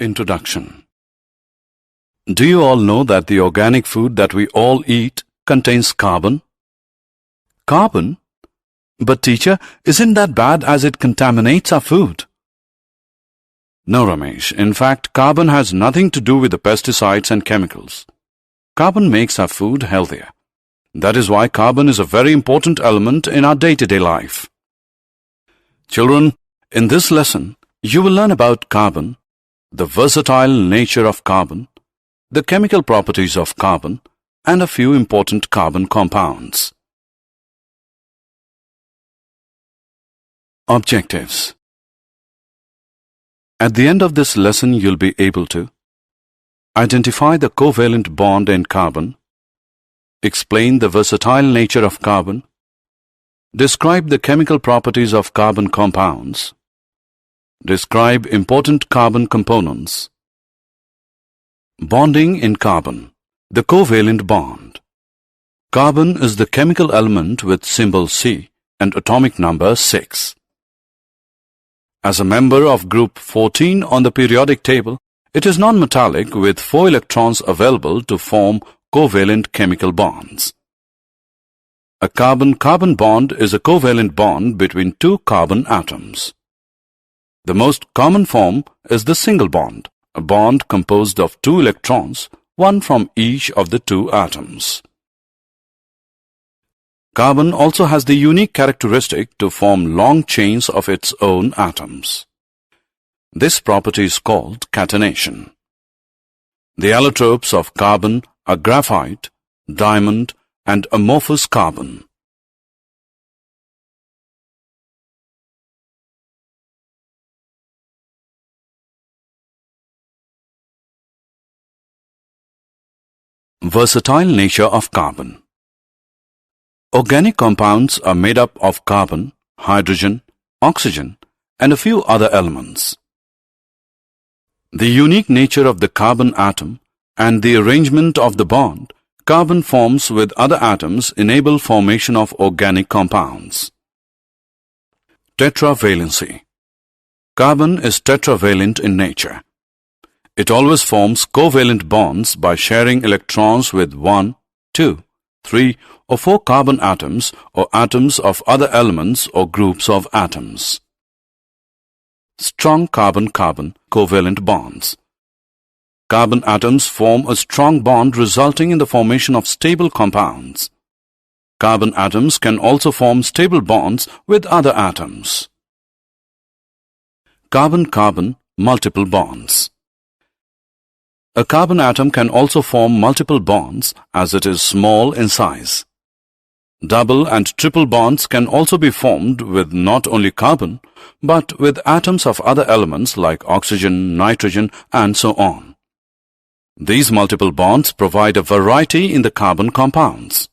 Introduction. Do you all know that the organic food that we all eat contains carbon? Carbon? But teacher, isn't that bad as it contaminates our food? No, Ramesh. In fact, carbon has nothing to do with the pesticides and chemicals. Carbon makes our food healthier. That is why carbon is a very important element in our day-to-day life. Children, in this lesson, you will learn about carbon, the versatile nature of carbon, the chemical properties of carbon, and a few important carbon compounds. Objectives. At the end of this lesson, you'll be able to identify the covalent bond in carbon, explain the versatile nature of carbon, describe the chemical properties of carbon compounds, describe important carbon components. Bonding in carbon, the covalent bond. Carbon is the chemical element with symbol C and atomic number 6. As a member of group 14 on the periodic table, it is non-metallic with 4 electrons available to form covalent chemical bonds. A carbon-carbon bond is a covalent bond between 2 carbon atoms. The most common form is the single bond, a bond composed of 2 electrons, one from each of the 2 atoms. Carbon also has the unique characteristic to form long chains of its own atoms. This property is called catenation. The allotropes of carbon are graphite, diamond, and amorphous carbon. Versatile nature of carbon. Organic compounds are made up of carbon, hydrogen, oxygen, and a few other elements. The unique nature of the carbon atom and the arrangement of the bond carbon forms with other atoms enable formation of organic compounds. Tetravalency. Carbon is tetravalent in nature. It always forms covalent bonds by sharing electrons with 1, 2, 3, or 4 carbon atoms or atoms of other elements or groups of atoms. Strong carbon-carbon covalent bonds. Carbon atoms form a strong bond resulting in the formation of stable compounds. Carbon atoms can also form stable bonds with other atoms. Carbon-carbon multiple bonds. A carbon atom can also form multiple bonds as it is small in size. Double and triple bonds can also be formed with not only carbon, but with atoms of other elements like oxygen, nitrogen, and so on. These multiple bonds provide a variety in the carbon compounds.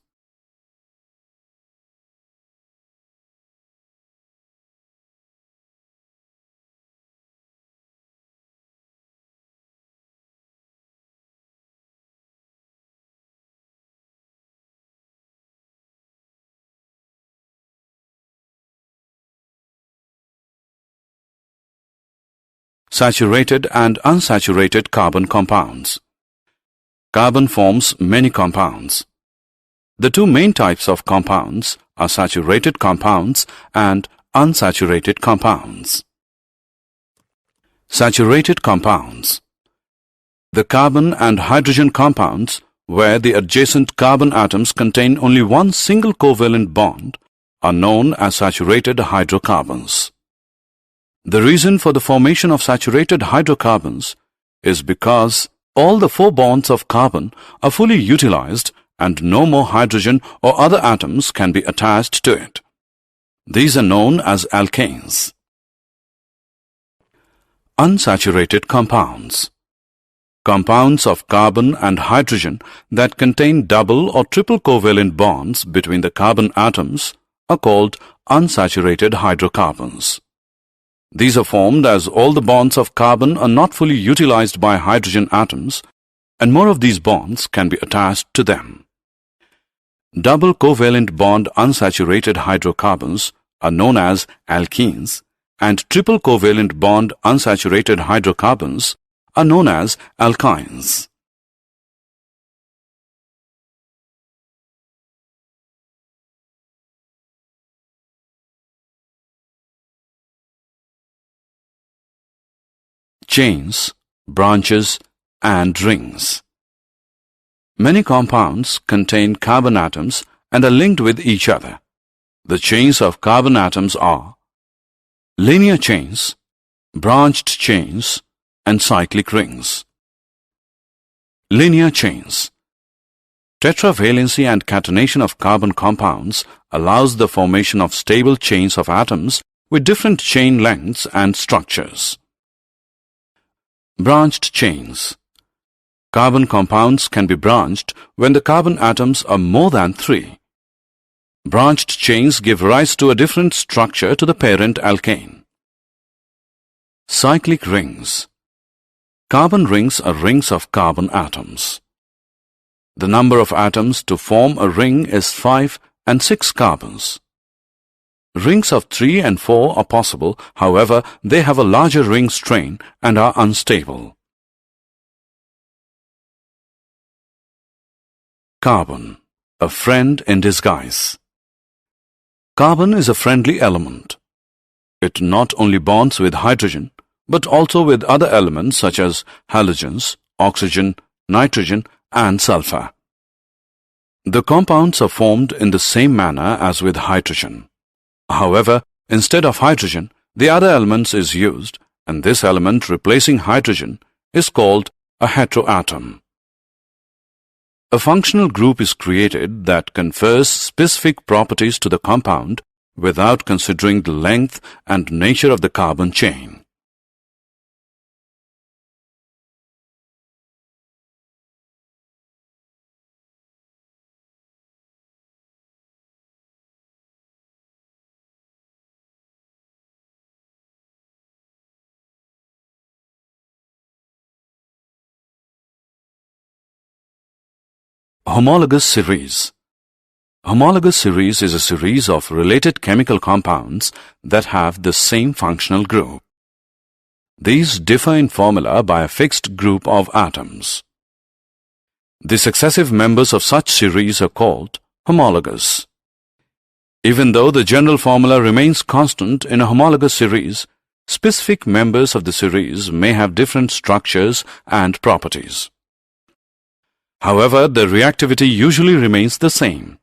Saturated and unsaturated carbon compounds. Carbon forms many compounds. The 2 main types of compounds are saturated compounds and unsaturated compounds. Saturated compounds. The carbon and hydrogen compounds, where the adjacent carbon atoms contain only one single covalent bond, are known as saturated hydrocarbons. The reason for the formation of saturated hydrocarbons is because all the 4 bonds of carbon are fully utilized and no more hydrogen or other atoms can be attached to it. These are known as alkanes. Unsaturated compounds. Compounds of carbon and hydrogen that contain double or triple covalent bonds between the carbon atoms are called unsaturated hydrocarbons. These are formed as all the bonds of carbon are not fully utilized by hydrogen atoms, and more of these bonds can be attached to them. Double covalent bond unsaturated hydrocarbons are known as alkenes, and triple covalent bond unsaturated hydrocarbons are known as alkynes. Chains, branches, and rings. Many compounds contain carbon atoms and are linked with each other. The chains of carbon atoms are linear chains, branched chains, and cyclic rings. Linear chains. Tetravalency and catenation of carbon compounds allows the formation of stable chains of atoms with different chain lengths and structures. Branched chains. Carbon compounds can be branched when the carbon atoms are more than 3. Branched chains give rise to a different structure to the parent alkane. Cyclic rings. Carbon rings are rings of carbon atoms. The number of atoms to form a ring is 5 and 6 carbons. Rings of 3 and 4 are possible, however, they have a larger ring strain and are unstable. Carbon, a friend in disguise. Carbon is a friendly element. It not only bonds with hydrogen, but also with other elements such as halogens, oxygen, nitrogen, and sulfur. The compounds are formed in the same manner as with hydrogen. However, instead of hydrogen, the other elements is used, and this element replacing hydrogen is called a heteroatom. A functional group is created that confers specific properties to the compound without considering the length and nature of the carbon chain. Homologous series. Homologous series is a series of related chemical compounds that have the same functional group. These differ in formula by a fixed group of atoms. The successive members of such series are called homologous. Even though the general formula remains constant in a homologous series, specific members of the series may have different structures and properties. However, the reactivity usually remains the same.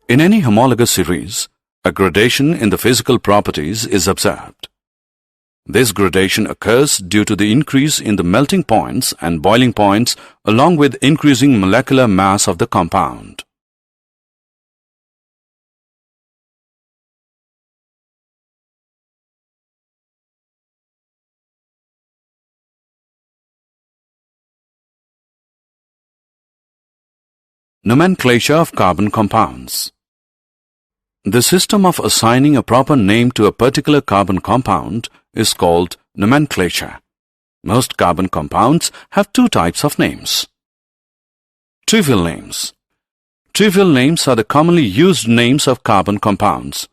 In any homologous series, a gradation in the physical properties is observed. This gradation occurs due to the increase in the melting points and boiling points along with increasing molecular mass of the compound. Nomenclature of carbon compounds. The system of assigning a proper name to a particular carbon compound is called nomenclature. Most carbon compounds have 2 types of names. Trivial names. Trivial names are the commonly used names of carbon compounds.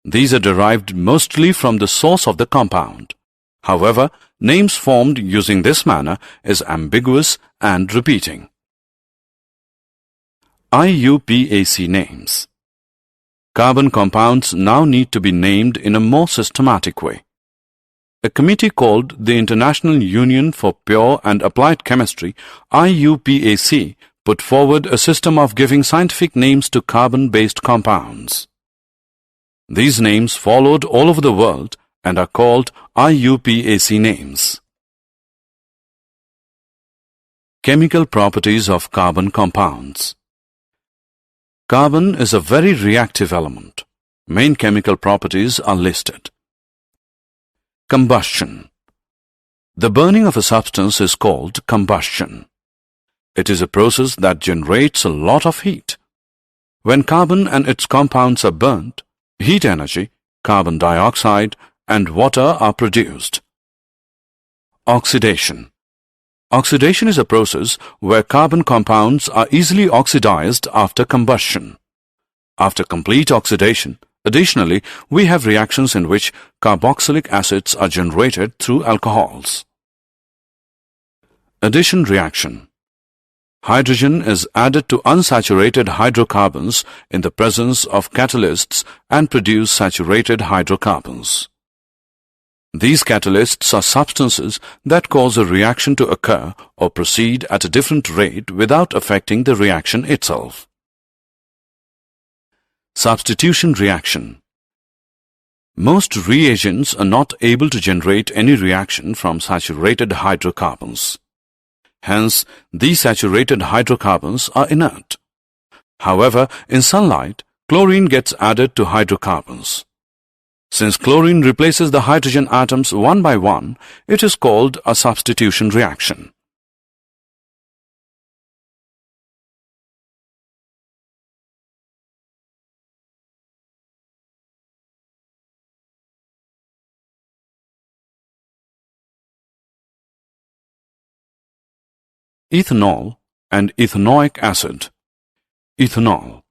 These are derived mostly from the source of the compound. However, names formed using this manner is ambiguous and repeating. IUPAC names. Carbon compounds now need to be named in a more systematic way. A committee called the International Union for Pure and Applied Chemistry, IUPAC, put forward a system of giving scientific names to carbon-based compounds. These names followed all over the world and are called IUPAC names. Chemical properties of carbon compounds. Carbon is a very reactive element. Main chemical properties are listed. Combustion. The burning of a substance is called combustion. It is a process that generates a lot of heat. When carbon and its compounds are burnt, heat energy, carbon dioxide, and water are produced. Oxidation. Oxidation is a process where carbon compounds are easily oxidized after combustion. After complete oxidation, additionally, we have reactions in which carboxylic acids are generated through alcohols. Addition reaction. Hydrogen is added to unsaturated hydrocarbons in the presence of catalysts and produce saturated hydrocarbons. These catalysts are substances that cause a reaction to occur or proceed at a different rate without affecting the reaction itself. Substitution reaction. Most reagents are not able to generate any reaction from saturated hydrocarbons. Hence, these saturated hydrocarbons are inert. However, in sunlight, chlorine gets added to hydrocarbons. Since chlorine replaces the hydrogen atoms one by one, it is called a substitution reaction. Ethanol and ethanoic acid. Ethanol.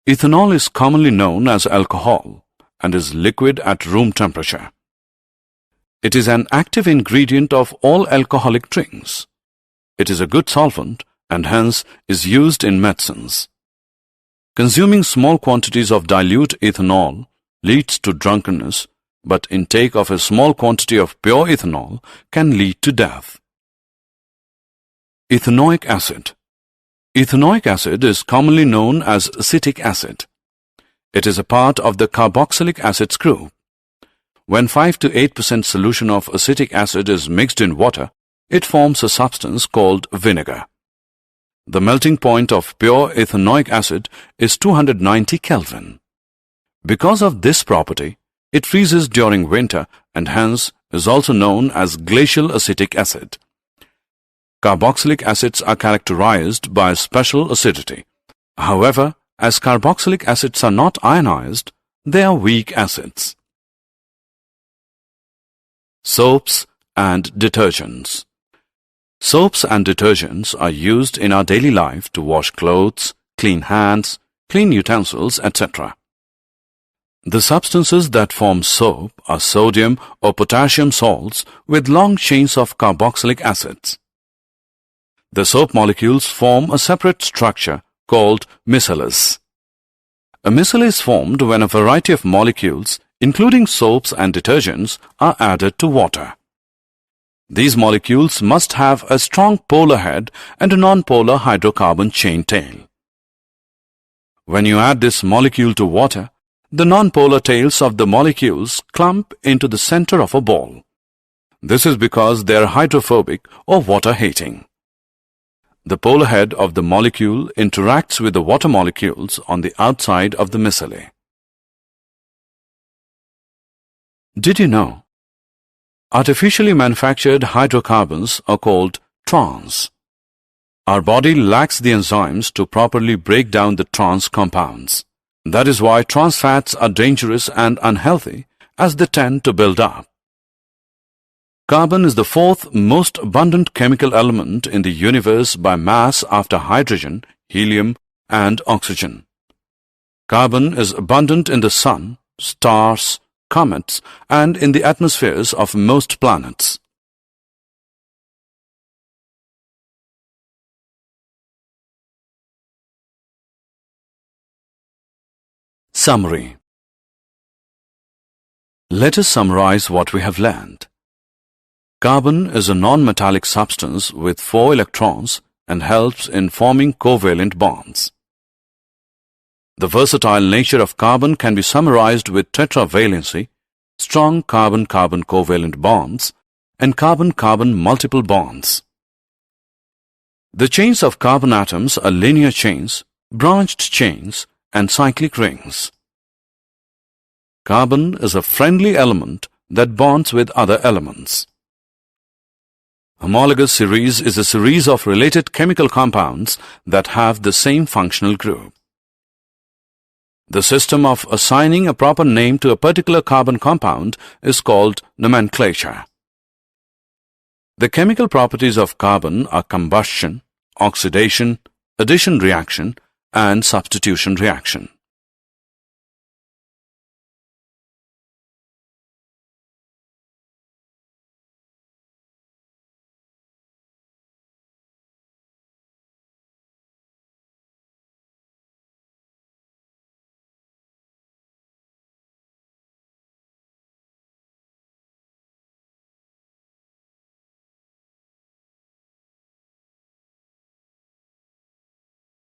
Ethanol is commonly known as alcohol and is liquid at room temperature. It is an active ingredient of all alcoholic drinks. It is a good solvent and hence is used in medicines. Consuming small quantities of dilute ethanol leads to drunkenness, but intake of a small quantity of pure ethanol can lead to death. Ethanoic acid. Ethanoic acid is commonly known as acetic acid. It is a part of the carboxylic acids group. When 5 to 8% solution of acetic acid is mixed in water, it forms a substance called vinegar. The melting point of pure ethanoic acid is 290 Kelvin. Because of this property, it freezes during winter and hence is also known as glacial acetic acid. Carboxylic acids are characterized by special acidity. However, as carboxylic acids are not ionized, they are weak acids. Soaps and detergents. Soaps and detergents are used in our daily life to wash clothes, clean hands, clean utensils, etc. The substances that form soap are sodium or potassium salts with long chains of carboxylic acids. The soap molecules form a separate structure called micelles. A micelle is formed when a variety of molecules, including soaps and detergents, are added to water. These molecules must have a strong polar head and a non-polar hydrocarbon chain tail. When you add this molecule to water, the non-polar tails of the molecules clump into the center of a ball. This is because they are hydrophobic or water-hating. The polar head of the molecule interacts with the water molecules on the outside of the micelle. Did you know? Artificially manufactured hydrocarbons are called trans. Our body lacks the enzymes to properly break down the trans compounds. That is why trans fats are dangerous and unhealthy, as they tend to build up. Carbon is the fourth most abundant chemical element in the universe by mass after hydrogen, helium, and oxygen. Carbon is abundant in the sun, stars, comets, and in the atmospheres of most planets. Summary. Let us summarize what we have learned. Carbon is a non-metallic substance with 4 electrons and helps in forming covalent bonds. The versatile nature of carbon can be summarized with tetravalency, strong carbon-carbon covalent bonds, and carbon-carbon multiple bonds. The chains of carbon atoms are linear chains, branched chains, and cyclic rings. Carbon is a friendly element that bonds with other elements. Homologous series is a series of related chemical compounds that have the same functional group. The system of assigning a proper name to a particular carbon compound is called nomenclature. The chemical properties of carbon are combustion, oxidation, addition reaction, and substitution reaction.